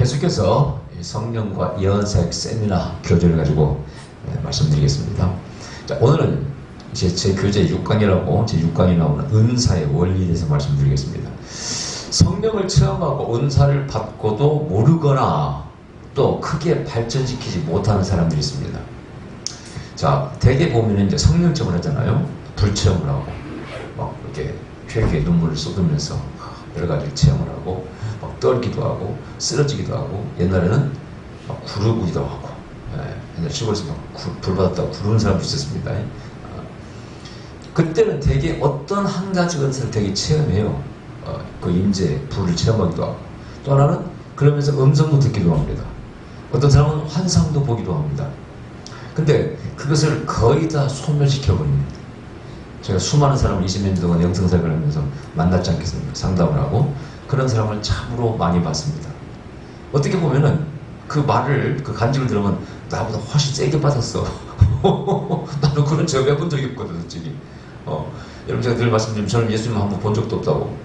계속해서 성령과 예언사역 세미나 교재를 가지고 말씀드리겠습니다. 자, 오늘은 이제 제 교재 6강이라고 제 6강에 나오는 은사의 원리에 대해서 말씀드리겠습니다. 성령을 체험하고 은사를 받고도 모르거나 또 크게 발전시키지 못하는 사람들이 있습니다. 자, 대개 보면 이제 성령 체험을 하잖아요. 불체험을 하고 막 이렇게 회개의 눈물을 쏟으면서 여러 가지 체험을 하고 막 떨기도 하고 쓰러지기도 하고 옛날에는 막 구르기도 하고 옛날 시골에서 막 불 받았다고 구르는 사람도 있었습니다. 그때는 되게 어떤 한 가지 은사를 되게 체험해요. 그 임재 불을 체험하기도 하고 또 하나는 그러면서 음성도 듣기도 합니다. 어떤 사람은 환상도 보기도 합니다. 근데 그것을 거의 다 소멸시켜 버립니다. 제가 수많은 사람을 20년 동안 영성사역을 하면서 만났지 않겠습니까? 상담을 하고 그런 사람을 참으로 많이 봤습니다. 어떻게 보면은 그 말을, 그 간증을 들으면 나보다 훨씬 세게 받았어. 나는 그런 체험 해본 적이 없거든, 솔직히. 여러분 제가 늘 말씀드리면 저는 예수님 한 번 본 적도 없다고.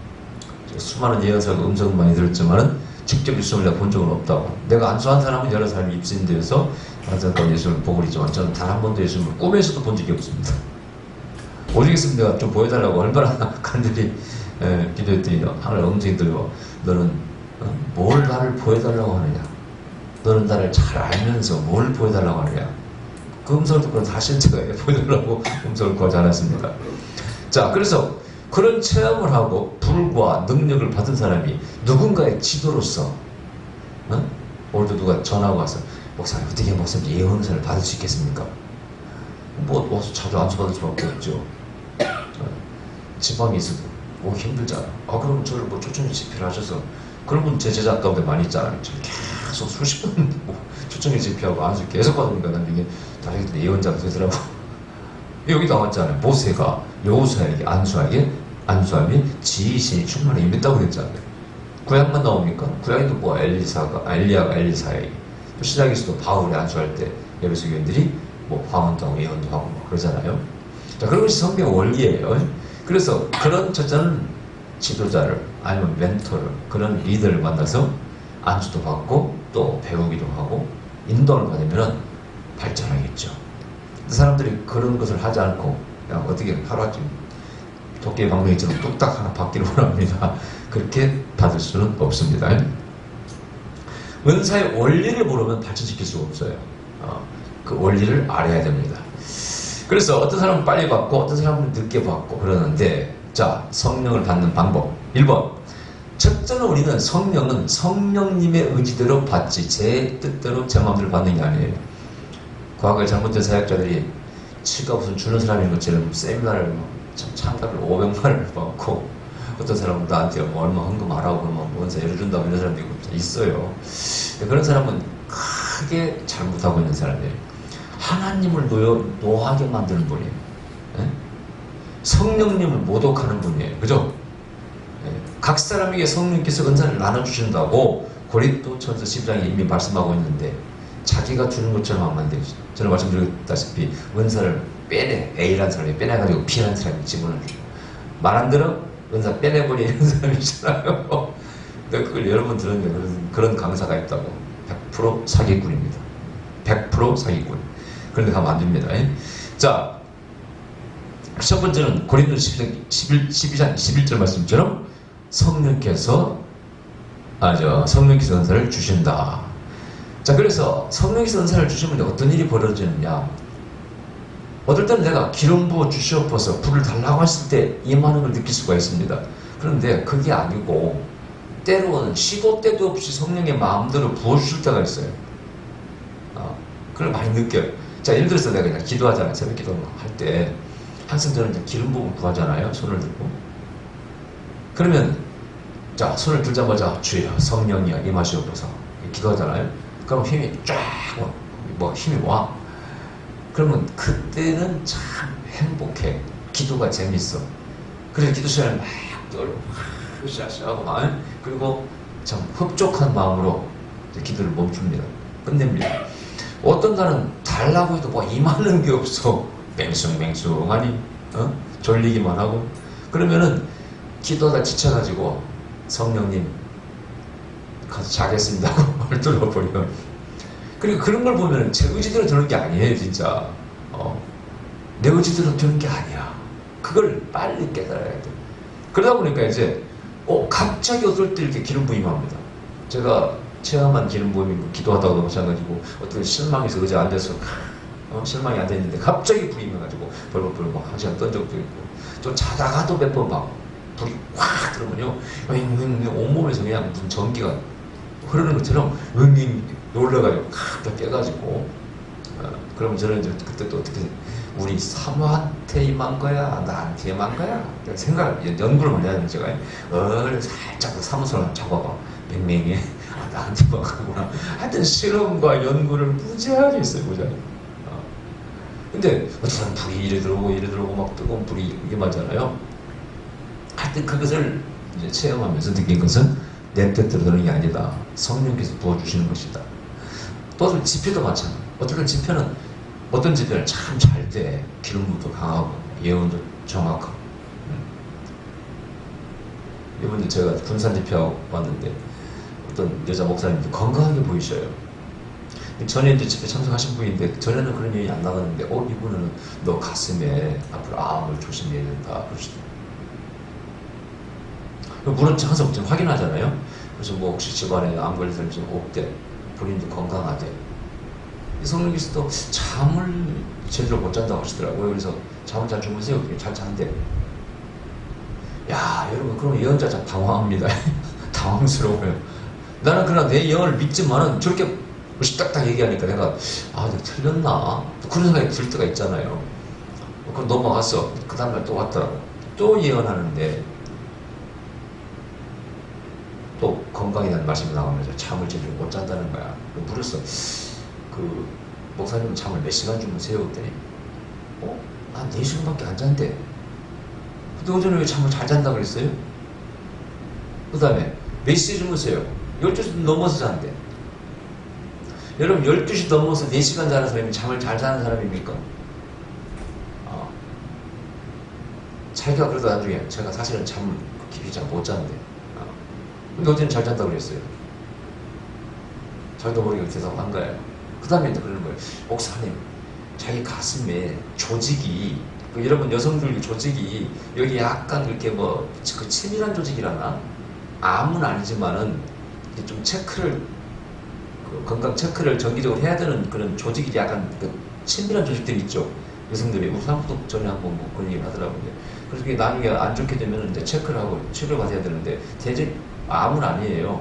수많은 예언사역 음성은 많이 들었지만은 직접 예수님을 내가 본 적은 없다고. 내가 안수한 사람은 여러 사람이 입신되어서 안수했던 예수님을 보고 있지만 저는 단 한 번도 예수님을 꿈에서도 본 적이 없습니다. 오직 있으면 내가 좀 보여달라고 얼마나 간절히 기도했더니 하늘 음성이 들고 너는 뭘 나를 보여달라고 하느냐, 너는 나를 잘 알면서 뭘 보여달라고 하느냐. 그 음성을 듣고 다시 제가 보여달라고 음성을 구하지 않았습니다. 자, 그래서 그런 체험을 하고 불과 능력을 받은 사람이 누군가의 지도로서 오늘도 누가 전화가 와서 목사님 어떻게 목사님 예언사를 받을 수 있겠습니까? 뭐 와서 자주 안수받을 수밖에 없죠. 지방에 있어도 뭐 힘들잖아. 그럼 저를 뭐 초청에 집회를 하셔서 그런 분 제 제자 가운데 많이 있잖아요. 계속 수십 분 초청에 집회하고 안수 계속 받으니까 난 이게 다른 예언자가 되더라고. 여기 나왔잖아요. 모세가 여호수아에게 안수함이 지휘신이 충만히 임했다고 그랬잖아요. 구약만 나옵니까? 구약에도 뭐 엘리야가 엘리사에게, 또 신약에서도 바울이 안수할 때 에베소 교인들이 뭐 방언도 하고 예언도 하고 뭐 그러잖아요. 자, 그런 것이 성경의 원리예요. 그래서 그런 저자는 지도자를 아니면 멘토를, 그런 리더를 만나서 안수도 받고 또 배우기도 하고 인도를 받으면 발전하겠죠. 사람들이 그런 것을 하지 않고 그냥 어떻게 하루아침 토끼의 방망이처럼 뚝딱 하나 받기를 원합니다. 그렇게 받을 수는 없습니다. 은사의 원리를 모르면 발전시킬 수가 없어요. 그 원리를 알아야 됩니다. 그래서 어떤 사람은 빨리 받고 어떤 사람은 늦게 받고 그러는데, 자, 성령을 받는 방법 1번, 첫째는 우리는 성령은 성령님의 의지대로 받지 제 뜻대로 제 마음대로 받는 게 아니에요. 과거에 잘못된 사역자들이 지가 무슨 주는 사람인 것처럼 세미나를 참가를 500만원을 받고 어떤 사람은 나한테 뭐 얼마 헌금하라고 그러면 뭔사 예를 준다고 이런 사람도 있어요. 그런 사람은 크게 잘못하고 있는 사람이에요. 하나님을 노하게 만드는 분이에요. 성령님을 모독하는 분이에요. 그죠? 각 사람에게 성령께서 은사를 나눠주신다고 고린도전서 12장에 이미 말씀하고 있는데 자기가 주는 것처럼 하면 안 되죠. 저는 말씀드렸다시피 은사를 A라는 사람이 빼내가지고 B라는 사람이 집어넣어줘요. 말 안 들어? 은사 빼내버리는 사람이 있잖아요. 근데 그걸 여러 번 들었는데 그런 강사가 있다고. 100% 사기꾼입니다. 100% 사기꾼. 그런데 가면 안 됩니다. 자, 첫 번째는 고린도서 12장 11절 말씀처럼 성령께서 은사를 주신다. 자, 그래서 성령께서 은사를 주시면 어떤 일이 벌어지느냐. 어떨 때는 내가 기름 부어 주시옵소서 불을 달라고 했을 때 임하는 걸 느낄 수가 있습니다. 그런데 그게 아니고 때로는 시도 때도 없이 성령의 마음대로 부어주실 때가 있어요. 그걸 많이 느껴요. 자, 예를 들어서 내가 그냥 기도하잖아요. 새벽 기도할 때 항상 저는 이제 기름 부음을 구하잖아요. 손을 들고. 그러면 자, 손을 들자마자 주여 성령이여 임하시옵소서 기도하잖아요. 그럼 힘이 쫙 힘이 와. 그러면 그때는 참 행복해. 기도가 재밌어. 그래서 기도 시간에 막 떨고 으쌰으쌰하고 막 그리고 참 흡족한 마음으로 기도를 멈춥니다. 끝냅니다. 어떤 날은 달라고 해도 뭐 임하는 게 없어. 맹숭맹숭하니 졸리기만 하고 그러면은 기도하다 지쳐가지고 성령님 가서 자겠습니다 하고 마음을 뚫어버려. 그리고 그런 걸 보면 제 의지대로 되는 게 아니에요, 진짜. 내 의지대로 되는 게 아니야. 그걸 빨리 깨달아야 돼. 그러다 보니까 이제 갑자기 어떨 때 이렇게 기름 부임을 합니다. 제가 체험한 기름 부임이 기도하다가도 마찬가지고 어떻게 실망해서 의자 안 돼서 실망이 안 됐는데 갑자기 부임해가지고 벌벌벌 막 한 시간 떤 적도 있고, 또 자다가도 몇 번 막 불이 확 들어오면요 온몸에서 그냥 무슨 전기가 흐르는 것처럼 윙윙 놀라가지고 탁 깨가지고, 그러면 저는 이제 그때 또 어떻게 우리 사모한테 임한 거야 나한테 임한 거야 연구를 많이 하는 제가 살짝 사무소를 잡아봐 맹맹해 나한테 임한 거구나. 하여튼 실험과 연구를 무지하게 했어요, 무지하게. 근데 어떤 사람 불이 이래 들어오고 막 뜨거운 불이 이게 맞잖아요. 하여튼 그것을 이제 체험하면서 느낀 것은 내 뜻대로 되는 게 아니다. 성령께서 부어주시는 것이다. 또 집회도 마찬가지. 어떤 집회는 참 잘 돼. 기름부도 강하고 예언도 정확하고. 이번에 제가 군산 집회하고 왔는데 어떤 여자 목사님도 건강하게 보이셔요. 전에 이제 집회 참석하신 분인데 전에는 그런 얘기 안 나갔는데 이분은 너 가슴에 앞으로 암을 조심해야 된다 그러시더라고요. 물론 항상 좀 확인하잖아요. 그래서 뭐 혹시 집안에 암 걸린 사람이 좀 없대, 본인도 건강하대. 성령께서도 잠을 제대로 못 잔다고 하시더라고요. 그래서 잠을 잘 주무세요. 잘 잔대. 야, 여러분, 그럼 예언자 참 당황합니다. 당황스러워요. 나는 그러나 내 예언을 믿지만은 저렇게 딱딱 얘기하니까 내가 내가 틀렸나? 그런 생각이 들 때가 있잖아요. 그럼 넘어갔어. 그 다음날 또 왔더라고. 또 예언하는데 또 건강이라는 말씀이 나오면서 잠을 제대로 못 잔다는 거야. 물었어. 그 목사님은 잠을 몇 시간 주무세요? 그랬더니 한 4시간밖에 안 잔대. 근데 어제는 왜 잠을 잘 잔다 그랬어요? 그 다음에 몇 시에 주무세요? 12시 넘어서 잔대. 여러분 12시 넘어서 4시간 자는 사람이 잠을 잘 자는 사람입니까? 자기가 그래도 나중에 제가 사실은 잠을 깊이 잘 못 자는데 근데 어제는 잘 잔다고 그랬어요. 자기도 모르게 대답한 거예요. 그 다음에 이제 그러는 거예요. 목사님, 자기 가슴에 조직이, 여러분 여성들 조직이 여기 약간 이렇게 그 치밀한 조직이라나? 암은 아니지만은 좀 체크를, 건강 체크를 정기적으로 해야 되는 그런 조직이 약간 그 치밀한 조직들이 있죠. 여성들이. 우리 사람도 전에 한번 그런 얘기를 하더라고요. 그래서 그게 나중에 안 좋게 되면 이제 체크를 하고 치료를 받아야 되는데 대체 암은 아니에요.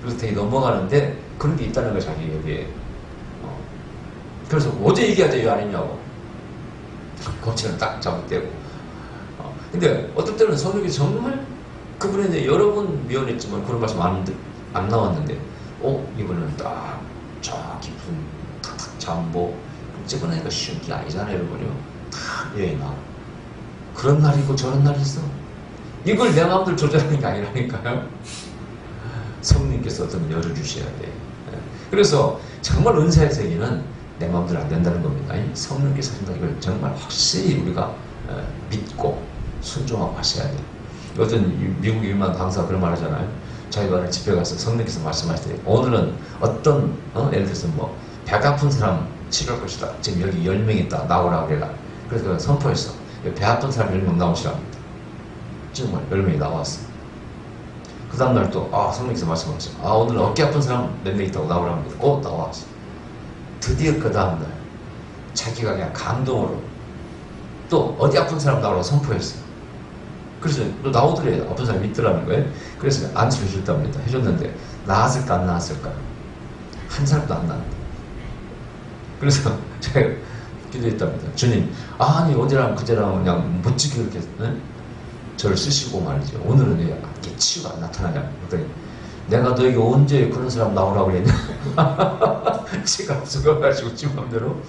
그래서 되게 넘어가는데 그런 게 있다는 거예요, 자기 여기에. 그래서 어제 얘기하자 왜 아니냐고. 거치는 딱 잘못되고. 근데 어떨 때는 성령이 정말 그분에 대해 여러 번 미언했지만 그런 말씀 안 나왔는데 이번에는 딱 저 깊은 탁탁 잠보 찍어내기가 쉬운 게 아니잖아요, 여러분요. 다 예나 그런 날이 있고 저런 날이 있어. 이걸 내 마음대로 조절하는 게 아니라니까요. 성령께서 어떤 열어주셔야 돼. 그래서 정말 은사의 세계는 내 마음대로 안 된다는 겁니다. 성령께서 하신다 이걸 정말 확실히 우리가 믿고 순종하고 하셔야 돼. 어떤 미국 유명한 강사가 그런 말 하잖아요. 자기가 집회 가서 성령께서 말씀하실 때 오늘은 어떤 예를 들어서 배가 아픈 사람 치료할 것이다. 지금 여기 10명 있다. 나오라 그래라. 그래서 선포했어. 배 아픈 사람 10명 나오시라 합니다. 정말 10명이 나왔어. 그 다음날 또 성령께서 말씀하셨어. 오늘 어깨 아픈 사람 몇 명 있다고 나오라 합니다. 나왔어. 드디어 그 다음날 자기가 그냥 감동으로 또 어디 아픈 사람 나오라고 선포했어요. 그래서 또 나오더래. 아픈 사람이 있더라는 거예요. 그래서 안수를 해줬답니다. 해줬는데 나았을까 안 나았을까? 한 사람도 안 나왔다. 그래서 제가 기도했답니다. 주님, 아니 어제랑 그제랑 그냥 멋지게 이렇게 저를 쓰시고 말이죠. 오늘은 왜 이렇게 치유가 안 나타나냐? 그랬더니 내가 너에게 언제 그런 사람 나오라고 그랬냐? 지가 앞서가가지고 지 맘대로.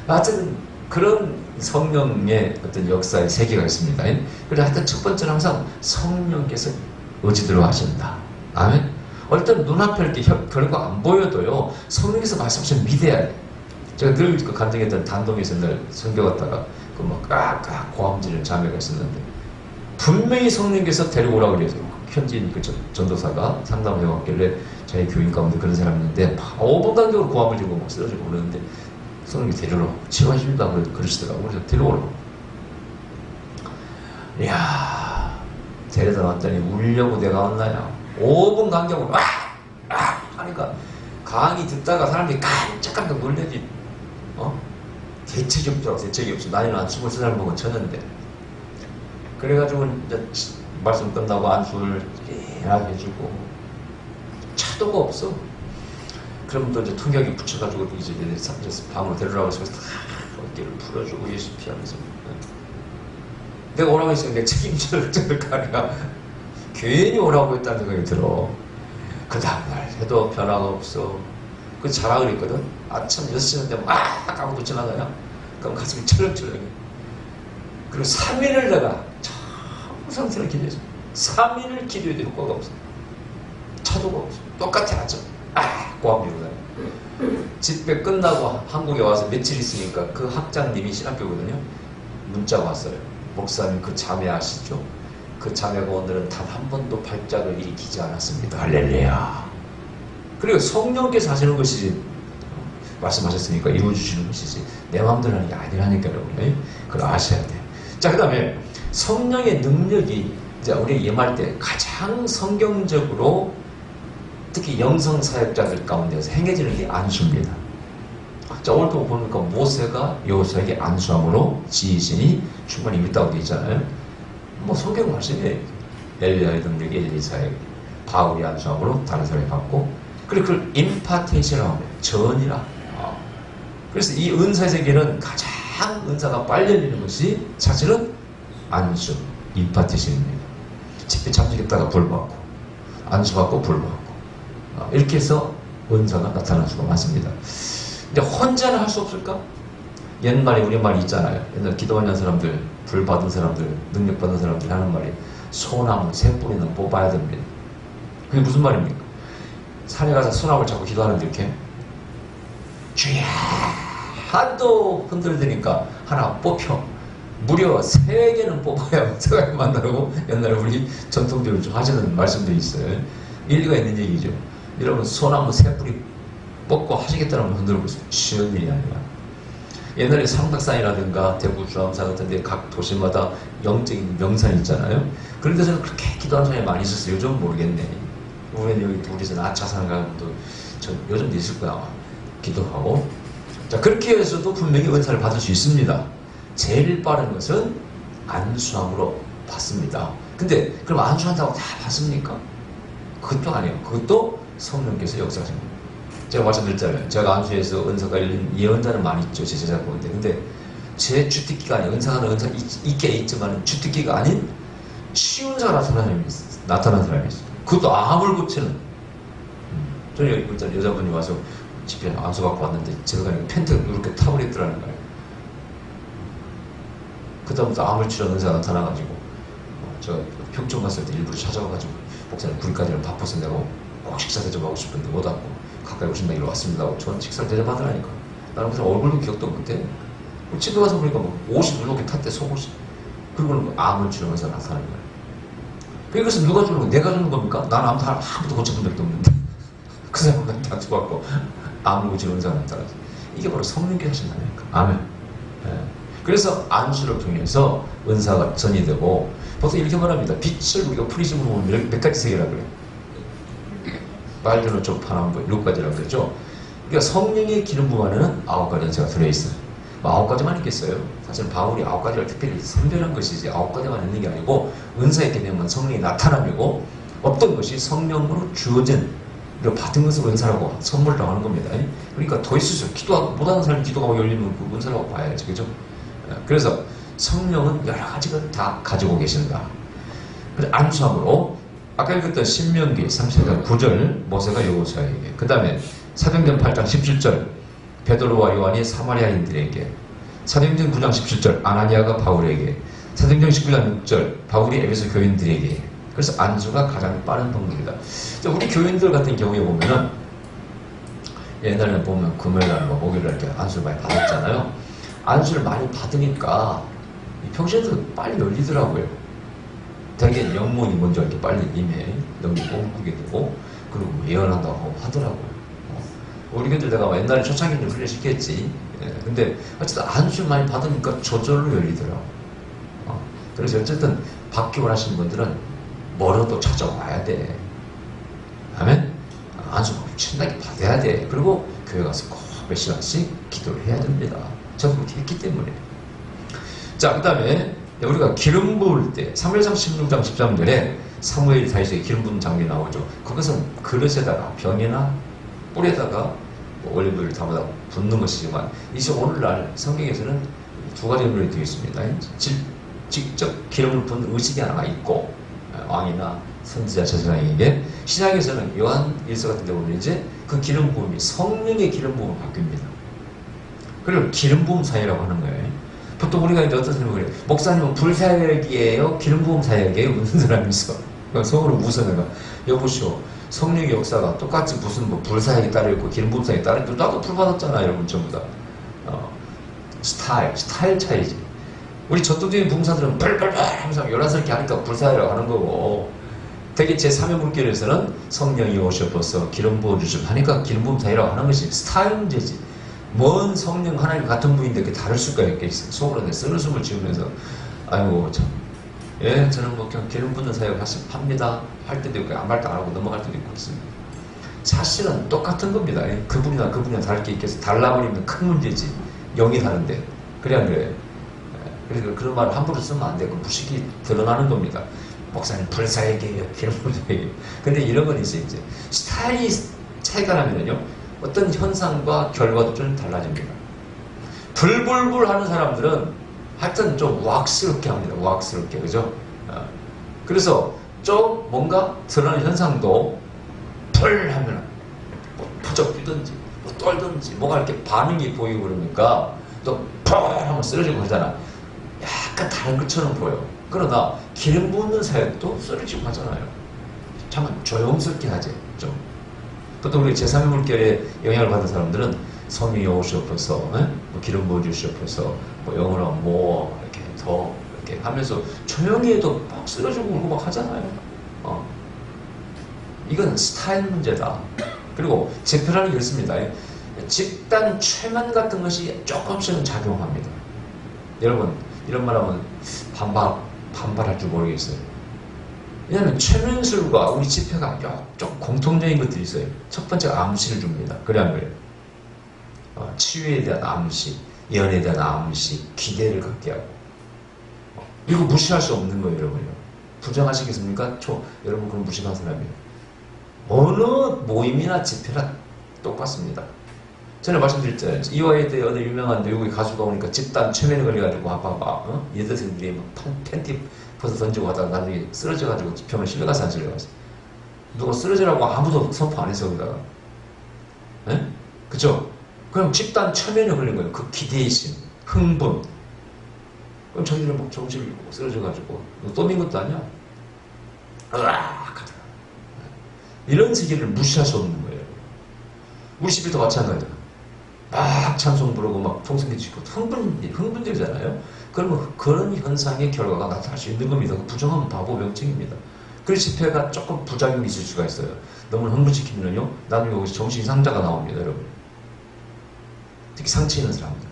하여튼 그런 성령의 어떤 역사의 세계가 있습니다. 그래서 하여튼 첫 번째는 항상 성령께서 의지대로 하신다. 아멘? 어릴 때는 눈앞에 이렇게 결과 안 보여도요, 성령께서 말씀하시면 믿어야 돼. 제가 늘 그 간증했던 단동에서 늘 성교 갔다가 깍깍 고함지는 자매가 있었는데, 분명히 성령께서 데리고 오라고 그래서 현지인 그 전도사가 상담을 해왔길래 저희 교인 가운데 그런 사람이 있는데 5분 간격으로 고함을 지르고 막 쓰러지고 그러는데 성령이 데려오라고 치료하십니다 그러시더라고. 그래서 데려오라고. 이야, 데려다 놨더니 울려고 내가 왔나요? 5분 간격으로 하니까 강의 듣다가 사람들이 깜짝깜짝 놀래지. 대책이 없더라고. 대책이 없어. 나이는 한 23살 먹은 처녀인데. 그래가지고 이제 말씀 끝나고 안수를 깨하게 해주고 차도가 없어. 그럼 또 이제 통역이 붙여가지고 이제 방으로 데려라고 해서 어깨를 풀어주고 예수 피하면서 내가 오라고 했으면 내가 책임져야 될 거 아니야. 괜히 오라고 했다는 생각이 들어. 그 다음날 해도 변화가 없어. 그 자라 그랬거든. 아침 6시간 되면 아무도 지나가냐? 그럼 가슴이 철렁철렁해. 그리고 3일을 내가 정성스럽게 기도했어. 3일을 기도해도 효과가 없어. 차도가 없어. 똑같아 아침. 고함 지르고 다녀. 집회 끝나고 한국에 와서 며칠 있으니까 그 학장님이 신학교거든요. 문자가 왔어요. 목사님 그 자매 아시죠? 그 자매가 오늘은 단 한 번도 발작을 일으키지 않았습니다. 할렐루야. 그리고 성령께서 하시는 것이지 말씀하셨으니까 이루어주시는 것이지 내 마음대로 하는 게 아니라니까요. 그걸 아셔야 돼. 자, 그 다음에 성령의 능력이 이제 우리 임할 때 가장 성경적으로 특히 영성 사역자들 가운데서 행해지는 게 안수입니다. 자, 오늘도 보니까 모세가 여호수아에게 안수함으로 지휘신이 충만히 임했다고 되어 있잖아요. 뭐 성경 말씀에 엘리야의 능력이 엘리사에게, 바울이 안수함으로 다른 사람이 받고, 그리고 그걸 임파테이션이라고 합니다. 전이라. 그래서 이 은사의 세계는 가장 은사가 빨리 열리는 것이 사실은 안수, 임파테이션입니다. 집회 참석했다가 불 받고, 안수 받고 불 받고, 이렇게 해서 은사가 나타날 수가 많습니다. 근데 혼자는 할 수 없을까? 옛말에 우리 말이 있잖아요. 옛날 기도하는 사람들, 불 받은 사람들, 능력 받은 사람들 하는 말이 소나무 새 뿌리는 뽑아야 됩니다. 그게 무슨 말입니까? 산에 가서 소나무를 잡고 기도하는데 이렇게 주야 한도 흔들더니까 하나 뽑혀. 무려 3개는 뽑아야 은사가 만나고 옛날에 우리 전통적으로 좀 하시는 말씀들이 있어요. 일리가 있는 얘기죠. 여러분 소나무 새 뿌리 뽑고 하시겠다는 걸 흔들고 있어요. 쉬운 일이 아니라. 옛날에 삼각산이라든가 대구 주암산 같은 데 각 도시마다 영적인 명산이 있잖아요. 그런 데서는 그렇게 기도하는 사람이 많이 있었어요. 요즘은 모르겠네. 우리는 여기 둘이서 아차산 가도 요즘도 있을 거야. 아마. 기도하고. 자, 그렇게 해서도 분명히 은사를 받을 수 있습니다. 제일 빠른 것은 안수함으로 받습니다. 근데 그럼 안수한다고 다 받습니까? 그것도 아니에요. 그것도 성령께서 역사하시는 거예요. 제가 말씀드렸잖아요. 제가 안수해서 은사가 열린 예언자는 많이 있죠. 제 제자 가운데. 근데 제 주특기가 아닌 은사가 은사 있게 있지만 주특기가 아닌 치유자가 나타난 사람이 있어요. 그것도 암을 고치는. 저는 여기 있잖아요. 여자분이 와서 집에 안수 받고 왔는데 제가 가니까 펜트가 이렇게 타버렸더라는 거예요. 그다음부터 암을 치료하는 은사가 나타나가지고 저 평촌 갔을 때 일부러 찾아와가지고 목사님 구리까지는 바빠서 내가 꼭 식사 대접하고 싶은데 못 왔고 가까이 오신다길래 왔습니다 하고 전 식사를 대접하더라니까. 나는 무슨 얼굴도 기억도 못해. 집에 가서 보니까 뭐 옷이 누렇게 탔대. 속옷이. 그리고는 암을 치료하면서 나타나는 거예요. 이것은 누가 주는 거야? 내가 주는 겁니까? 나는 아무도 고쳐본 적도 없는데 그 사람한테 다 주고 암을 고치는 은사가 나타나지. 이게 바로 성령께서 하신다니까. 아멘. 네. 그래서 안수를 통해서 은사가 전이되고 보통 이렇게 말합니다. 빛을 우리가 프리즘으로 보면 몇 가지 세계라 그래요. 빨주노 조파남부 6가지라고 그러죠. 그러니까 성령의 기름 부음에는 9가지 은사가 들어있어요. 뭐 9가지만 있겠어요. 사실 바울이 9가지를 특별히 선별한 것이지 9가지만 있는 게 아니고 은사의 개념은 성령이 나타남이고 어떤 것이 성령으로 주어진 그리고 받은 것을 은사라고 선물을 당하는 겁니다. 그러니까 더 있을 수 있어요. 기도하고 못하는 사람이 기도하고 열리면 그 은사라고 봐야지. 그죠? 그래서 성령은 여러 가지를 다 가지고 계신다. 그래서 안수함으로 아까 읽었던 신명기 30장 9절 모세가 여호수아에게, 그 다음에 사도행전 8장 17절 베드로와 요한이 사마리아인들에게, 사도행전 9장 17절 아나니아가 바울에게, 사도행전 19장 6절 바울이 에베소 교인들에게. 그래서 안수가 가장 빠른 방법입니다. 우리 교인들 같은 경우에 보면은 옛날에 보면 금요일날 뭐 목요일날 이렇게 안수를 많이 받았잖아요. 안수를 많이 받으니까 평소에도 빨리 열리더라고요. 대개 영문이 먼저 이렇게 빨리 임해. 너무 꿈꾸게 되고, 그리고 예언한다고 하더라고요. 우리 교들 내가 옛날에 초창기 좀 훈련시켰지. 근데 어쨌든 안수 많이 받으니까 저절로 열리더라고. 그래서 어쨌든 받기 원하시는 분들은 뭐라도 찾아와야 돼. 아멘? 안수 신나게 받아야 돼. 그리고 교회 가서 꼭 몇 시간씩 기도를 해야 됩니다. 저도 그렇게 했기 때문에. 자, 그 다음에 우리가 기름 부을 때 사무엘상 16장 13절에 사무엘 다윗에게 기름 부은 장면이 나오죠. 그것은 그릇에다가 병이나 뿔에다가 올리브유를 담아다 붓는 것이지만 이제 오늘날 성경에서는 두 가지 의미로 되어 있습니다. 직접 기름을 붓는 의식이 하나 있고, 왕이나 선지자 제사장에게, 신약에서는 요한 1서 같은 데 보면 이제 그 기름 부음이 성령의 기름 부음으로 바뀝니다. 그리고 기름 부음 사역이라고 하는 거예요. 보통 우리가 이제 어떤 사람이 그래요. 목사님은 불 사역이에요? 기름 부음 사역이에요? 무슨 사람이 있어. 속으로 웃어 내가. 여보시오. 성령의 역사가 똑같이 무슨 뭐 불 사역이 따로 있고 기름 부음 사역이 따로 있고 나도 불 받았잖아 여러분 전부 다. 스타일 차이지. 우리 저도적인 부흥사들은 펄펄펄 항상 요란스럽게 하니까 불사이라고 하는 거고, 되게 제3의 물결에서는 성령이 오셔서 기름 부어주시고 하니까 기름 부음 사이라고 하는 것이 스타일 문제지. 뭔 성령 하나님 같은 분인데 그게 다를 수가 있겠어. 속으로 내 쓰는 숨을 지으면서 아이고 참, 예 저는 뭐 그냥 기름 붓는 사역 합니다 할 때도 있고 아무 말도 안 하고 넘어갈 때도 있고 있습니다. 사실은 똑같은 겁니다. 그분이나 다를 게 있겠어. 달라버리면 큰 문제지. 영이 다른데. 그래 안 그래? 그래서 그런 말을 함부로 쓰면 안 되고 무식이 드러나는 겁니다. 목사님 불사에게요, 기름 부사에게요. 근데 이런 건 있어요. 이제 스타일이 차이가 나면요 어떤 현상과 결과도 좀 달라집니다. 불불불 하는 사람들은 하여튼 좀 우악스럽게 합니다. 우악스럽게, 그죠? 그래서 좀 뭔가 드러나는 현상도 불 하면 뭐 부적 뛰든지 뭐 떨든지 뭐가 이렇게 반응이 보이고 그러니까 또 펄 하면 쓰러지고 그러잖아. 약간 다른 것처럼 보여. 그러나 기름 붓는 사역도 쓰러지고 하잖아요. 참 조용스럽게 하지 좀. 보통 우리 제3의 물결에 영향을 받은 사람들은 성령이 오시옵소서, 뭐 기름 부어주시옵소서, 뭐 영어로 뭐 이렇게 더 이렇게 하면서 조용히 해도 막 쓰러지고 울고 막 하잖아요. 이건 스타일 문제다. 그리고 제표라는 게 있습니다. 집단 최면 같은 것이 조금씩은 작용합니다. 여러분 이런 말하면 반발할 줄 모르겠어요. 왜냐하면 최면술과 우리 집회가 좀 공통적인 것들이 있어요. 첫 번째가 암시를 줍니다. 그래 안 그래요? 치유에 대한 암시, 예언에 대한 암시, 기대를 갖게 하고. 이거 무시할 수 없는 거예요, 여러분요. 부정하시겠습니까? 여러분 그럼 무식한 사람이에요. 어느 모임이나 집회나 똑같습니다. 전에 말씀드렸잖아요. 이화에 대해 어느 유명한 외국의 가수가 오니까 집단 최면에 걸려가지고 여대생들이 막 팬티 벗어 던지고 하다가 나중에 쓰러져가지고 병원에 실려가서 안 실려갔어. 누가 쓰러지라고 아무도 선포 안 했어, 거기다가. 예? 그죠? 그럼 집단 최면에 걸린 거예요. 그 기대심, 흥분. 그럼 저희들은 막 정신을 잃고 쓰러져가지고 또 민 것도 아니야? 으악! 하더라. 이런 세계를 무시할 수 없는 거예요. 우리 집에도 마찬가지야. 막 찬송 부르고 막 통성기 치고 흥분되잖아요. 그러면 그런 현상의 결과가 나타날 수 있는 겁니다. 부정하면 바보 명칭입니다. 그래서 집회가 조금 부작용이 있을 수가 있어요. 너무 흥분시키면요 나중에 여기서 정신 이상자가 나옵니다, 여러분. 특히 상처 있는 사람들.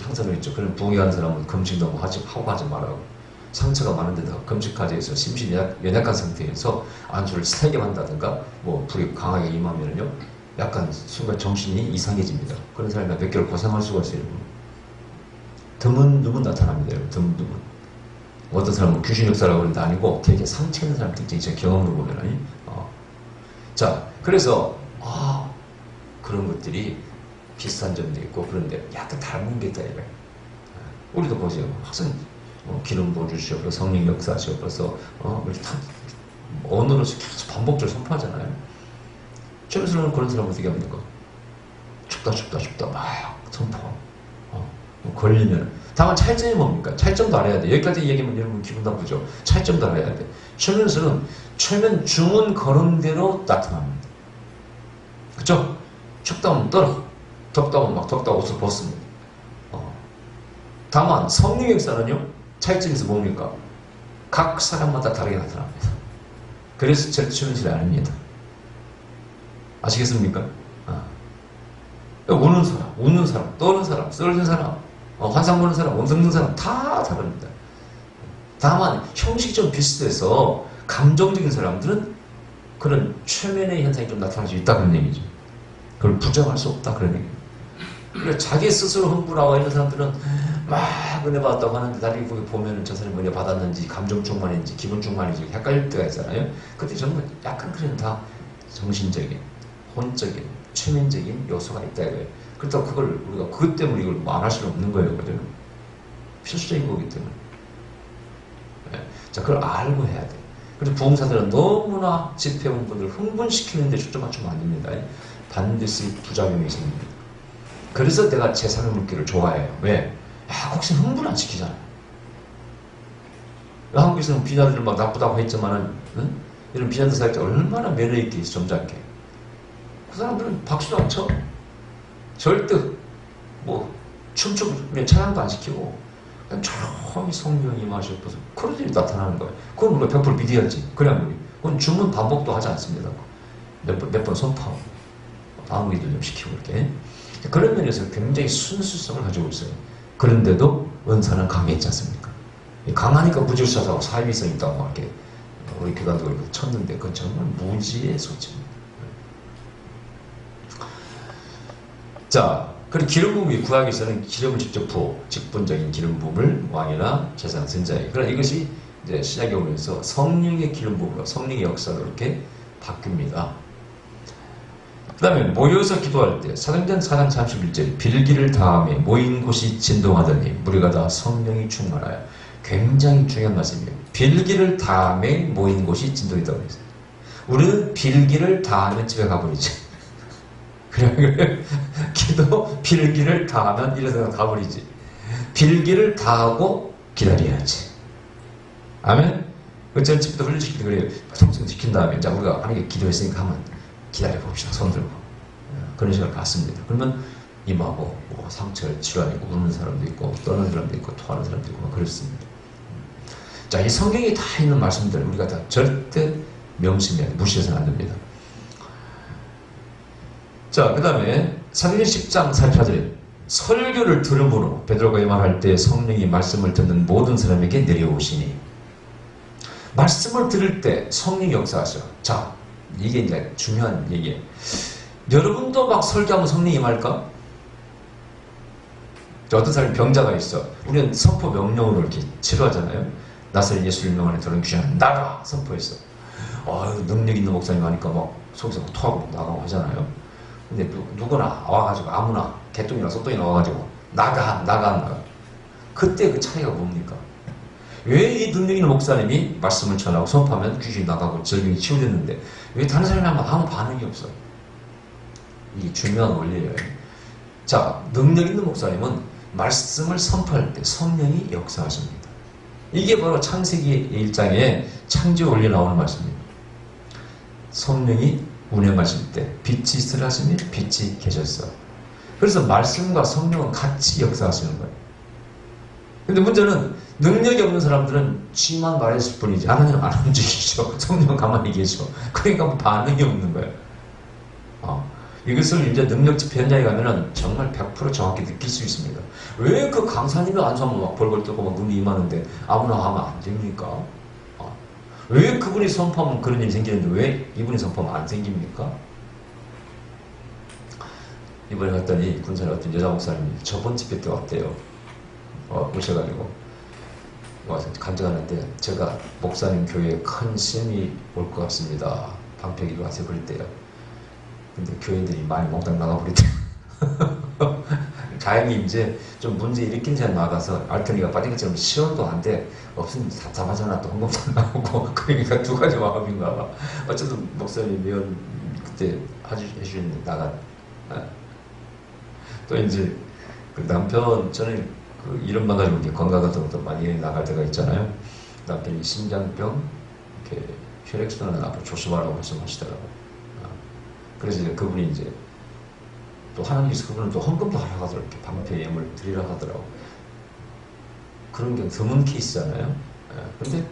항상 있죠. 그런 부흥하는 사람은 금식 너무 하고 하지 말라고. 상처가 많은데다가 금식까지 해서 심신 연약한 상태에서 안수를 세게 한다든가 뭐 불이 강하게 임하면요 약간 순간 정신이 이상해집니다. 그런 사람이 몇 개월 고생할 수가 있어요. 드문드문 나타납니다. 여러분. 드문드문. 어떤 사람은 귀신 역사라고 그러는데 아니고 되게 상처 있는 사람 특징이 제 경험으로 보면 자, 그래서 그런 것들이 비슷한 점도 있고 그런데 약간 닮은 게 있다 이거예요. 우리도 보세요. 항상 기름 부어주시옵소서, 성령 역사하시옵소서, 우리 언어로서 계속 반복적으로 선포하잖아요. 최면술은 그런 사람 어떻게 합니까? 춥다 막 선포. 걸리면 다만 차이점이 뭡니까? 차이점도 알아야 돼. 여기까지 얘기하면 여러분 기분 나쁘죠? 차이점도 알아야 돼. 최면술은 최면 주문 걸은 대로 나타납니다. 그쵸? 춥다 하면 떨어, 덥다 하면 막 덥다 옷을 벗습니다. 다만 성령 역사는요 차이점에서 뭡니까? 각 사람마다 다르게 나타납니다. 그래서 절대 최면술이 아닙니다. 아시겠습니까? 우는 사람, 웃는 사람, 떠는 사람, 쓰러진 사람, 환상 보는 사람, 원성 듣는 사람 다 다릅니다. 다만 형식이 좀 비슷해서 감정적인 사람들은 그런 최면의 현상이 좀 나타날 수 있다 그런 얘기죠. 그걸 부정할 수 없다 그런 얘기죠. 그러니까 자기 스스로 흥분하고 있는 사람들은 막 은혜 받았다고 하는데 나중에 거기 보면은 저 사람이 은혜 받았는지 감정 충만인지 기분 충만인지 헷갈릴 때가 있잖아요. 그때 전부 약간 그런 다 정신적인, 혼적인, 최면적인 요소가 있다 이거예요. 그렇다고 그걸 우리가 그것 때문에 이걸 뭐 안 할 수는 없는 거예요. 그죠? 필수적인 거기 때문에. 네. 자, 그걸 알고 해야 돼. 그래서 부흥사들은 너무나 집회온 분들 흥분시키는 데 초점 맞추면 안 됩니다. 반드시 부작용이 생깁니다. 그래서 내가 제3의 물기를 좋아해요. 왜? 혹시 흥분 안 시키잖아요. 한국에서는 비자들을 막 나쁘다고 했지만은, 응? 이런 비자들 살 때 얼마나 매너있게 점잖게. 그 사람들은 박수도 안 쳐. 절대, 뭐, 춤추고, 찬양도 안 시키고, 그냥 조용히 성령이 임하셨어서 그런 일이 나타나는 거예요. 그건 우리가 100% 믿어야지. 그냥 그건 주문 반복도 하지 않습니다. 몇 번 선포하고, 마무리도 좀 시키고, 이렇게. 그런 면에서 굉장히 순수성을 가지고 있어요. 그런데도 은사는 강했지 않습니까? 강하니까 무질서하고 사위성 있다고 막 이렇게 우리 교단도 이렇게 쳤는데 그건 정말 무지의 소치입니다. 자, 그리고 기름 부음이 구약에서는 기름을 직접 부어 직분적인 기름 부음을 왕이나 제사장 선자에게. 그러나 이것이 이제 신약에 오면서 성령의 기름 부음으로 성령의 역사로 이렇게 바뀝니다. 그 다음에 모여서 기도할 때 사도행전 4장 31절 빌기를 다하며 모인 곳이 진동하더니 무리가 다 성령이 충만하여. 굉장히 중요한 말씀이에요. 빌기를 다하며 모인 곳이 진동이다고 했어요. 우리는 빌기를 다하면 집에 가버리지. 그래 기도 빌기를 다하면 이런 생각 가버리지. 빌기를 다하고 기다려야지. 아멘. 전 집에도 훈련시킬 때 그래요. 성경 지킨 다음에 자 우리가 만약에 기도했으니까 한번 기다려봅시다. 손 들고. 그런 시간을 갖습니다. 그러면 임하고 뭐 상처를 치료하고 우는 사람도 있고 떠는 사람도 있고 토하는 사람도 있고 그렇습니다. 자, 이 성경에 다 있는 말씀들 우리가 다 절대 명심해야 돼. 무시해서는 안 됩니다. 자, 그 다음에 사도행전 10장 48절에 설교를 들음으로 베드로가 이 말할 때 성령이 말씀을 듣는 모든 사람에게 내려오시니. 말씀을 들을 때 성령이 역사하셔. 자, 이게 이제 중요한 얘기예요. 여러분도 막 설교하면 성령이 임할까? 어떤 사람이 병자가 있어. 우리는 선포 명령으로 이렇게 치료하잖아요. 나사렛 예수 이름 안에 들어온 귀신아 나가 선포했어. 능력 있는 목사님 하니까 막 속에서 막 토하고 나가고 하잖아요. 근데 누구나 와가지고 아무나 개똥이나 소똥이 나와가지고 나가. 그때 그 차이가 뭡니까? 왜 이 능력 있는 목사님이 말씀을 전하고 선포하면 귀신이 나가고 질병이 치유됐는데 왜 다른 사람이 하면 아무 반응이 없어? 이게 중요한 원리예요. 자, 능력 있는 목사님은 말씀을 선포할 때 성령이 역사하십니다. 이게 바로 창세기 1장에 창조 원리에 나오는 말씀입니다. 성령이 운행하실 때 빛이 있으라 하시니 빛이 계셨어. 그래서 말씀과 성령은 같이 역사하시는 거예요. 근데 문제는 능력이 없는 사람들은 쥐만 말했을 뿐이지 하나님 안 움직이죠. 성령은 가만히 계셔. 그러니까 반응이 없는 거예요. 이것을 이제 능력 집회 현장에 가면은 정말 100% 정확히 느낄 수 있습니다. 왜 그 강사님이 안수하면 막 벌벌 떨고 막 눈이 임하는데 아무나 하면 안 됩니까? 왜 그분이 선포하면 그런 일이 생기는데 왜 이분이 선포하면 안 생깁니까? 이번에 갔더니 군산에 어떤 여자 목사님이 저번 집회 때 왔대요. 오셔가지고 와서 간증하는데 제가 목사님 교회에 큰 시험이 올 것 같습니다. 방패기도 와서 그랬대요. 근데 교인들이 많이 몽땅 나가버리대요. 다행히 이제 좀 문제 일으킨 사람 나가서 알턴이가 빠진 것처럼 시험도 안 돼. 없으면 답답하잖아. 또 헌금도 안 나오고. 그러니까 두 가지 마음인가 봐. 어쨌든 목사님 위원 그때 해주셨는데 나가. 또 이제 그 남편 저는 그 이름만 가지고 이렇게 건강 같은 것도 많이 나갈 때가 있잖아요. 남편이 심장병, 이렇게 혈액순환을 앞으로 조심하라고 말씀하시더라고요. 그래서 이제 그분이 이제 또 하나님께서 그분은 또 헌금도 하라고 하더라고요. 이렇게 방패 예물 드리라고 하더라고요. 그런 게 드문 케이스잖아요. 근데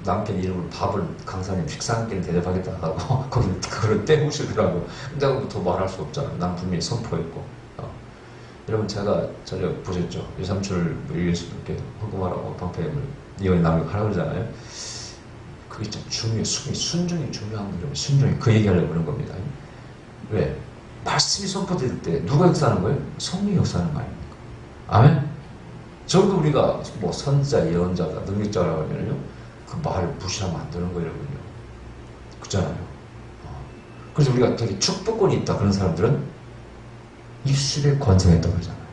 남편 이름으로 밥을 강사님 식사 한 끼는 대접하겠다 하고 거기는 그걸 떼우시더라고. 내가 더 말할 수 없잖아. 난 분명히 선포했고. 여러분 제가 전에 보셨죠? 유삼촌을 위해서 이렇게 헌금하라고 방패임을 이혼에 남겨 하라고 그러잖아요. 그게 참 중요해. 순종이 중요한 거죠. 순종이 그 얘기하려고 그런 겁니다. 왜? 말씀이 선포될 때 누가 역사하는 거예요? 성령이 역사하는 거 아닙니까? 아멘? 저도 우리가 뭐 선자, 예언자다, 능력자라고 하면요, 그 말을 무시하면 안 되는 거예요, 여러분요. 그렇잖아요. 그래서 우리가 되게 축복권이 있다 그런 사람들은 입술에 권세가 있다고 그러잖아요.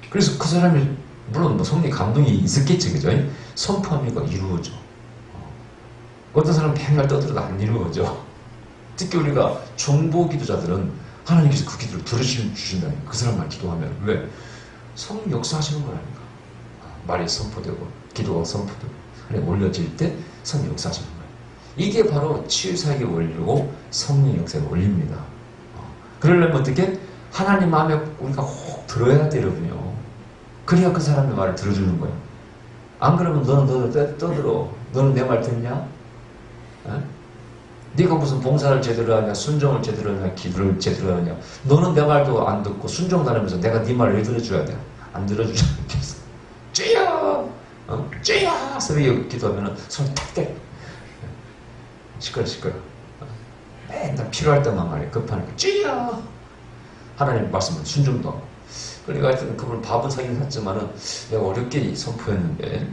그래서 그 사람이 물론 뭐 성령의 감동이 있었겠지, 그죠? 선포하면 이거 이루어져. 어떤 사람은 맨날 떠들어도 안 이루어져. 특히 우리가 중보 기도자들은 하나님께서 그 기도를 들어주신다니 그 사람만 기도하면 왜? 성령 역사하시는 거라니까. 말이 선포되고 기도가 선포되고 하나님 올려질 때 성령 역사하시는 거예요. 이게 바로 치유사역의 원리고 성령 역사의 원리입니다. 그러려면 어떻게? 하나님 마음에 우리가 혹 들어야 되거든요. 그래야 그 사람의 말을 들어주는 거예요. 안 그러면 너는 떠들어. 너는 내 말 듣냐? 에? 네가 무슨 봉사를 제대로 하냐, 순종을 제대로 하냐, 기도를 제대로 하냐. 너는 내 말도 안 듣고 순종도 안 하면서 내가 네 말을 왜 들어줘야 돼? 안 들어주잖아. 쥐야! 쥐야! 새벽에 기도하면 손이 탁 떼. 시끄러. 맨날 필요할 때만 말해. 급하니까 쥐야! 하나님 말씀은 순종도 하고. 그러니까 하여튼 그분 밥은 사긴 샀지만은 내가 어렵게 선포했는데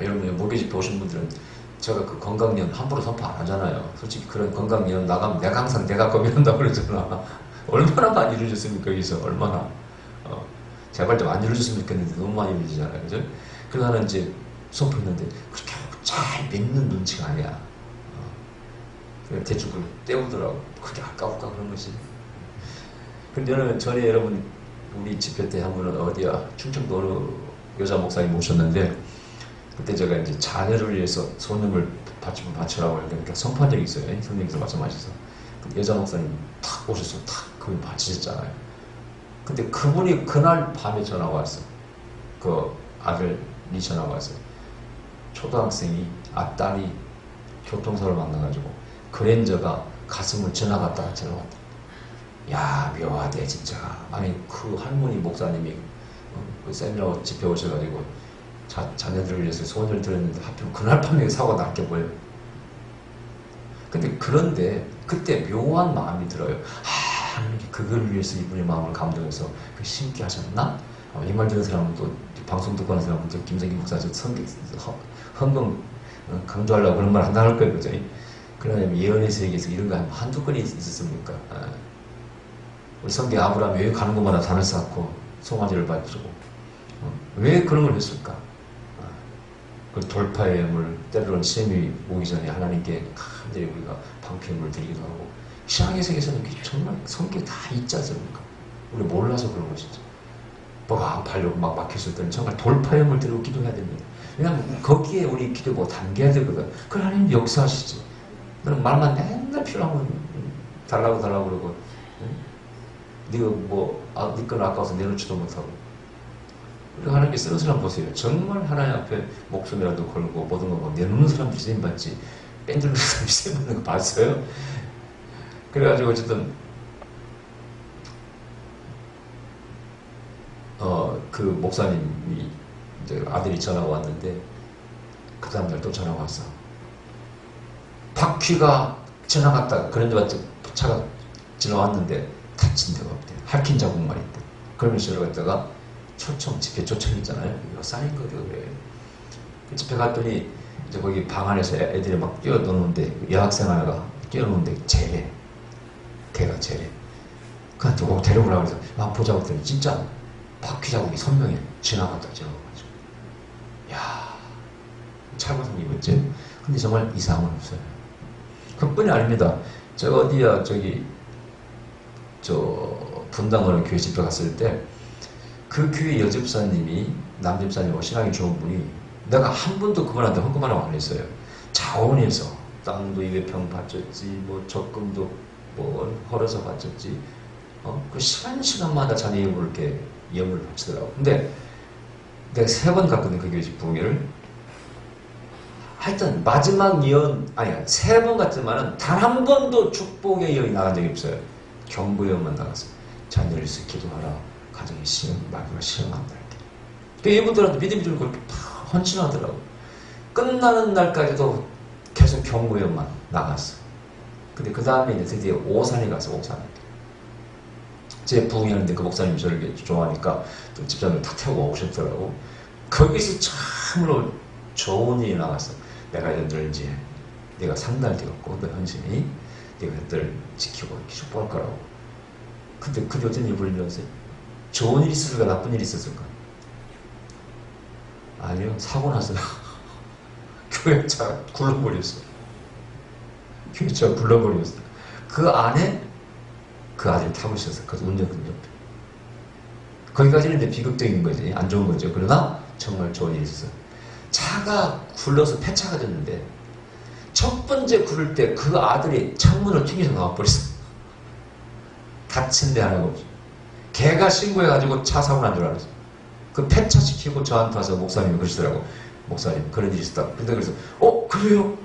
여러분 목요집회 오신 분들은 제가 그 건강연 함부로 선포 안 하잖아요. 솔직히 그런 건강연 나가면 내가 항상 내가 고민한다고 그러잖아. 얼마나 많이 이루어졌습니까 여기서. 얼마나 제발 좀 안 이루어졌으면 좋겠는데 너무 많이 이루어지잖아요. 그죠? 그래서 나는 이제 선포했는데 그렇게 잘 믿는 눈치가 아니야. 대충 그걸 때우더라고. 그게 아까울까 그런 것이. 근데 전에 여러분 우리 집회 때 한 분은 어디야 충청도 어느 여자 목사님 모셨는데 그때 제가 이제 자녀를 위해서 소년을 바치라고 그러니까 선포한 적이 있어요. 선생님께서 말씀하셔서 여자 목사님 탁 오셔서 탁 그분 바치셨잖아요. 근데 그분이 그날 밤에 전화가 왔어. 그 아들이 전화가 왔어요. 초등학생이 딸이 교통사고를 만나가지고 그랜저가 가슴을 지나갔다가 전화왔다. 야 묘하대 진짜. 아니 그 할머니 목사님이 그 세미나 집회 오셔가지고 자녀들을 위해서 소원을 들었는데 하필 그날 밤에 사고가 났게 보여요. 근데 그런데 그때 묘한 마음이 들어요. 하나님께 그걸 위해서 이분의 마음을 감동해서 그 심게 하셨나? 이 말 들은 사람은 또 방송 듣고 하는 사람은 또 김성기 목사님 헌금 강조하려고 그런 말 안 나올 거예요. 그죠? 그러면 예언의 세계에서 이런 거 한두 건이 있었습니까? 우리 성경 아브라함이 왜 가는 곳마다 단을 쌓고 송아지를 바치고 왜 그런 걸 했을까? 그 돌파의 예물 때로는 시험이 오기 전에 하나님께 간절히 우리가 방패물을 드리기도 하고 신앙의 세계에서는 정말 성격이 다 있지 않습니까? 우리 몰라서 그런 것이죠. 뭐가 안 팔려고 막 막혔을 때는 정말 돌파의 예물 드리고 기도해야 됩니다. 왜냐하면 거기에 우리 기도 뭐 담겨야 되거든. 그 하나님 역사하시지. 너는 말만 맨날 필요하면 달라고 그러고 네가 네 건 아까워서 내놓지도 못하고. 우리 하나님께 쓰는 사람 보세요. 정말 하나님 앞에 목숨이라도 걸고 모든 거 내놓는 사람들이 쓰임 받지 뺀들는 사람이 쓰임 받는 거 봤어요? 그래가지고 어쨌든 그 목사님이 이제 아들이 전화가 왔는데 그 다음날 또 전화가 왔어. 바퀴가 지나갔다가 그런데 차가 지나왔는데 다친 데가 없대. 핥힌 자국만 있대. 그러면서 들어갔다가 집회 초청 있잖아요. 이거 쌓인 거죠, 그래. 그 집회 갔더니 이제 거기 방 안에서 애들이 막 뛰어노는데 여학생 하나가 뛰어노는데 재래. 걔가 재래. 그한테 꼭 데려오라고 해서 막 보자고 했더니 진짜 바퀴 자국이 선명해. 지나가가지고. 야, 찰과상 입었지? 근데 정말 이상은 없어요. 그뿐이 아닙니다. 제가 어디야 분당 어느 교회 집회 갔을 때 그 교회 여집사님이 남집사님하고 신앙이 좋은 분이 내가 한 번도 그분한테 헌금하라고 안 했어요. 자원해서 땅도 200평 바쳤지 뭐 적금도 뭐 헐어서 바쳤지 그 시간마다 자기 예물을 이렇게 예물을 바치더라고. 근데 내가 3번 갔거든, 그 교회식 부흥회를. 하여튼 마지막 예언, 아니야, 3번 갔지만은 단 한 번도 축복의 예언이 나간 적이 없어요. 경고 예언만 나갔어요. 자녀를 위해서 기도하라. 가정의 시험, 마귀가 시험한다. 그 이분들한테 믿음이 들고 그렇게 막 헌신하더라고. 끝나는 날까지도 계속 경고 예언만 나갔어. 근데 그 다음에 이제 드디어 오산에 가서 오산에. 제 부흥회하는데 그 목사님이 저를 좋아하니까 또 집사람을 다 태우고 오셨더라고. 거기서 참으로 좋은 일이 나갔어. 내가 너를 이제 내가 상달 되었고 그 헌신이 내가 너를 지키고 축복할 거라고. 근데 그게 어떤 일이 벌어졌어요? 좋은 일이 있었을까 나쁜 일이 있었을까? 아니요, 사고 났어요. 교회차가 굴러버렸어. 교회차가 굴러버렸어. 그 안에 그 아들이 타고 있었어. 그래서 운전근접. 거기까지는 이제 비극적인 거지. 안 좋은 거죠. 그러나 정말 좋은 일이 있었어. 차가 굴러서 폐차가 됐는데 첫 번째 굴을 때 그 아들이 창문을 튕겨서 나와버렸어. 다친 데 하나가 없어. 걔가 신고해가지고 차 사고 난 줄 알았어. 그 폐차시키고 저한테 와서 목사님이 그러시더라고. 목사님 그런 일이 있었다. 그래서 그래요?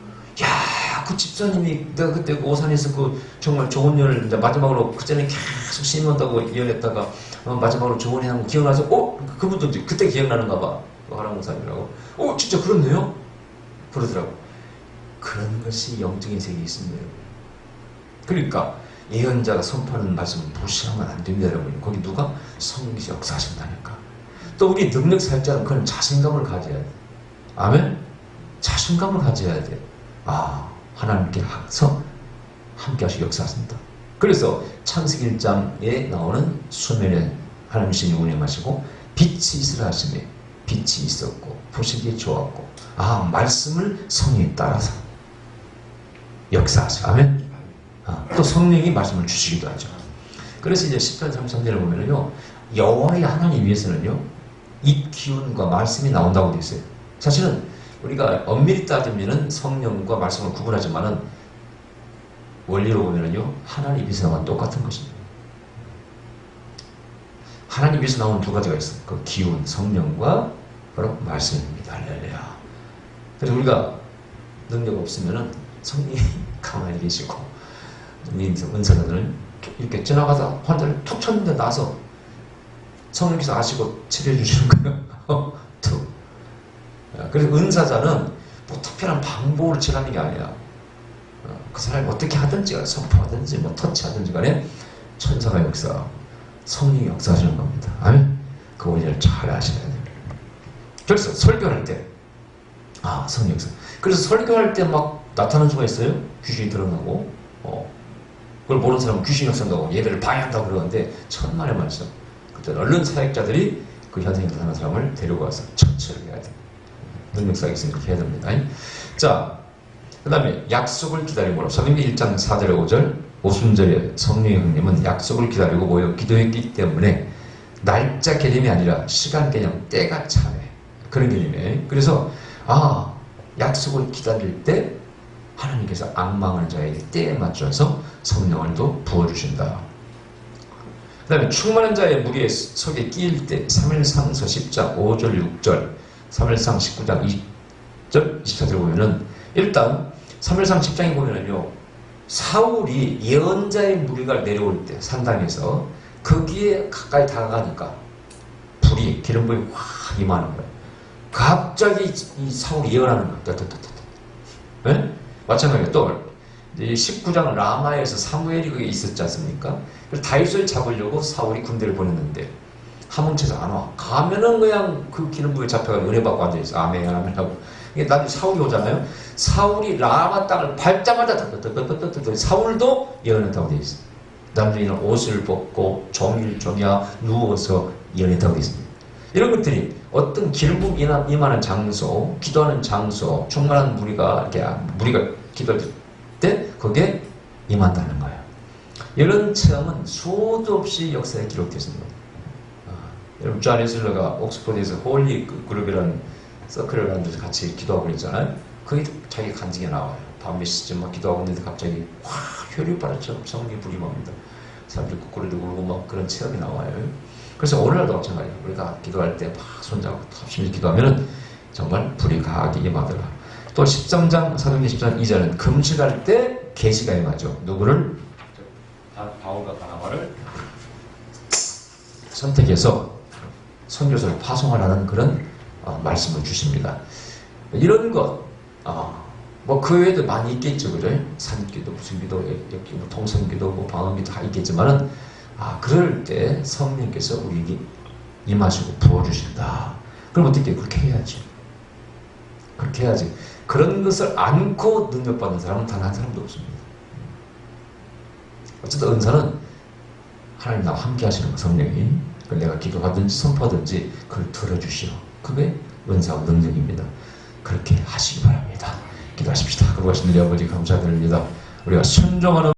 야, 그 집사님이 내가 그때 오산에서 그 정말 좋은 예언을 이제 마지막으로 그전에 계속 심한다고 예언했다가 마지막으로 좋은 예언한 거 기억나서 그분도 이제 그때 기억나는가 봐. 하랑 목사님이라고. 진짜 그렇네요? 그러더라고. 그런 것이 영적인 세계에 있습니다. 그러니까 예언자가 선포하는 말씀을 무시하면 안 됩니다, 여러분. 거기 누가? 성령께서 역사하신다니까. 또 우리 능력 살자는 그런 자신감을 가져야 돼. 아멘? 자신감을 가져야 돼. 하나님께 함께 하시고 역사하신다. 그래서 창세기 1장에 나오는 수면에 하나님 신이 운행하시고 빛이 있으라 하시며 빛이 있었고 보시기에 좋았고 말씀을 성령에 따라서 역사하시고 아멘? 또 성령이 말씀을 주시기도 하죠. 그래서 이제 10편 33절에 보면은요, 여호와의 하나님 위해서는요, 입 기운과 말씀이 나온다고 되어 있어요. 사실은 우리가 엄밀히 따지면은 성령과 말씀을 구분하지만은 원리로 보면은요, 하나님 입에서 나온 똑같은 것입니다. 하나님 입에서 나오는 두 가지가 있어요. 그 기운, 성령과 바로 말씀입니다. 할렐루야. 그래서 우리가 능력 없으면은 성령이 가만히 계시고 우리 은사자들은 이렇게 지나가다 환자를 툭 쳤는데 나서 성령께서 아시고 치료해 주시는 거예요. 툭. 그래서 은사자는 뭐 특별한 방법으로 치료하는 게 아니야. 그 사람이 어떻게 하든지 선포하든지 뭐 터치하든지 간에 천사가 역사, 성령이 역사하시는 겁니다. 아멘? 그 원리를 잘 아셔야 돼요. 그래서 설교할 때 성령 역사. 그래서 설교할 때 막 나타나는 수가 있어요. 귀신이 드러나고 그걸 모르는 사람은 귀신 역사한다고 예배를 방해한다고 그러는데 천만의 말씀. 그때 얼른 사역자들이 그 현상에 나타나는 사람을 데리고 와서 처치를 해야 돼. 능력사역 있으면 그렇게 해야 됩니다. 자, 그 다음에 약속을 기다림으로 사도행전 1장 4절에 5절 오순절에 성령의 형님은 약속을 기다리고 모여 기도했기 때문에 날짜 개념이 아니라 시간 개념, 때가 차네. 그런 개념이에요. 그래서 약속을 기다릴 때 하나님께서 앙망하는 자에게 때에 맞춰서 성령을 또 부어주신다. 그 다음에 충만한 자의 무리의 속에 끼일 때 3일상서 10장 5절 6절 3일상 19장 20절 24절 보면은 일단 3일상 10장에 보면은요, 사울이 예언자의 무리가 내려올 때 산당에서 거기에 가까이 다가가니까 불이 기름불이 확 임하는 거예요. 갑자기 이 사울이 예언하는 거예요. 네? 마찬가지로 또 19장 라마에서 사무엘이 거기 있었지 않습니까? 그래서 다윗을 잡으려고 사울이 군대를 보냈는데 함흥채에서 안 와. 가면은 그냥 그 기름부에 잡혀가지고 은혜 받고 앉아있어. 아멘 아멘 하고. 이게 나중에 사울이 오잖아요. 사울이 라마 땅을 밟자마자 사울도 예언했다고 되어 있어요. 나중에는 옷을 벗고 종야 누워서 예언했다고 되어 있습니다. 이런 것들이 어떤 기름 임하는 장소, 기도하는 장소, 충만한 무리가 기도할 때 거기에 임한다는 거예요. 이런 체험은 수도 없이 역사에 기록되었습니다. 여러분, 존 웨슬러가 옥스퍼드에서 홀리 그룹이라는 서클을 하는 데서 같이 기도하고 있잖아요. 거기 자기 간증에 나와요. 밤 몇 시쯤 막 기도하고 있는데 갑자기 혈유바람처럼 성령이 불이 맙니다. 사람들이 거꾸로 울고 막 그런 체험이 나와요. 그래서 오늘날도 마찬가지예요. 우리가 기도할 때 막 손잡고 탑심히 기도하면은 정말 불이 강하게 임하더라. 또 13장 사도행전 13장 2절은 금식할 때 계시가 임하죠. 누구를? 바울과 바나바를 선택해서 선교사를 파송하라는 그런 말씀을 주십니다. 이런 것, 뭐 그 외에도 많이 있겠죠, 그죠? 산기도, 무슨 기도, 뭐 통성기도, 뭐 방언기도 다 있겠지만은, 그럴 때 성령께서 우리에게 임하시고 부어주신다. 그럼 어떻게 그렇게 해야지? 그렇게 해야지. 그런 것을 안고 능력받는 사람은 단 한 사람도 없습니다. 어쨌든 은사는 하나님 나와 함께 하시는 거, 성령이. 내가 기도하든지 선포하든지 그걸 들어주시오. 그게 은사와 능력입니다. 그렇게 하시기 바랍니다. 기도하십시다. 거룩하신 우리 아버지 감사드립니다. 우리가 순종하는